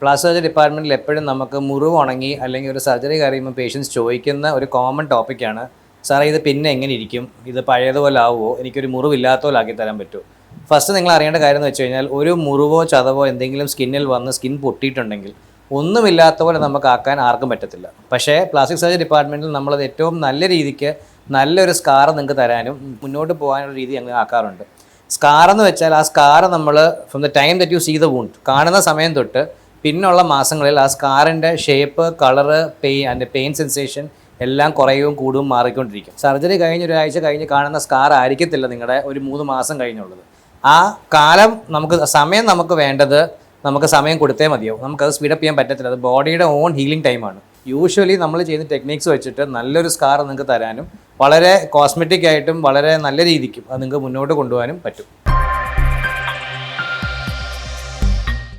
Plastic surgery ഡിപ്പാർട്ട്മെൻറ്റിൽ എപ്പോഴും നമുക്ക് മുറിവ് ഉണങ്ങി അല്ലെങ്കിൽ ഒരു സർജറി കഴിയുമ്പോൾ പേഷ്യൻസ് ചോദിക്കുന്ന ഒരു കോമൺ ടോപ്പിക്കാണ്, സാറേ ഇത് പിന്നെ എങ്ങനെ ഇരിക്കും, ഇത് പഴയതുപോലെ ആവുമോ, എനിക്കൊരു മുറിവില്ലാത്ത പോലെ ആക്കി തരാൻ പറ്റുമോ. ഫസ്റ്റ് നിങ്ങൾ അറിയേണ്ട കാര്യം എന്ന് വെച്ച് കഴിഞ്ഞാൽ, ഒരു മുറിവോ ചതവോ എന്തെങ്കിലും സ്കിന്നിൽ വന്ന് സ്കിൻ പൊട്ടിയിട്ടുണ്ടെങ്കിൽ ഒന്നുമില്ലാത്ത പോലെ നമുക്ക് ആക്കാൻ ആർക്കും പറ്റത്തില്ല. പക്ഷേ പ്ലാസ്റ്റിക് സർജറി ഡിപ്പാർട്ട്മെൻറ്റിൽ നമ്മളത് ഏറ്റവും നല്ല രീതിക്ക് നല്ലൊരു സ്കാർ നിങ്ങൾക്ക് തരാനും മുന്നോട്ട് പോകാനുള്ള രീതി അങ്ങനെ ആക്കാറുണ്ട്. സ്കാർ എന്ന് വെച്ചാൽ ആ സ്കാർ നമ്മൾ from the time that you see the wound കാണുന്ന സമയം തൊട്ട് പിന്നുള്ള മാസങ്ങളിൽ ആ സ്കാറിൻ്റെ ഷേപ്പ്, കളറ്, അതിൻ്റെ പെയിൻ സെൻസേഷൻ എല്ലാം കുറയും കൂടും മാറിക്കൊണ്ടിരിക്കും. സർജറി കഴിഞ്ഞ് ഒരാഴ്ച കഴിഞ്ഞ് കാണുന്ന സ്കാർ ആയിരിക്കത്തില്ല നിങ്ങളുടെ ഒരു 3 മാസം കഴിഞ്ഞുള്ളത്. ആ കാലം സമയം നമുക്ക് വേണ്ടത് നമുക്ക് സമയം കൊടുത്തേ മതിയാവും. നമുക്കത് സ്പീഡപ്പ് ചെയ്യാൻ പറ്റത്തില്ല. അത് ബോഡിയുടെ ഓൺ ഹീലിംഗ് ടൈമാണ്. യൂഷ്വലി നമ്മൾ ചെയ്യുന്ന ടെക്നിക്സ് വെച്ചിട്ട് നല്ലൊരു സ്കാർ നിങ്ങൾക്ക് തരാനും വളരെ കോസ്മെറ്റിക് ആയിട്ടും വളരെ നല്ല രീതിക്കും അത് നിങ്ങൾക്ക് മുന്നോട്ട് കൊണ്ടുപോകാനും പറ്റും.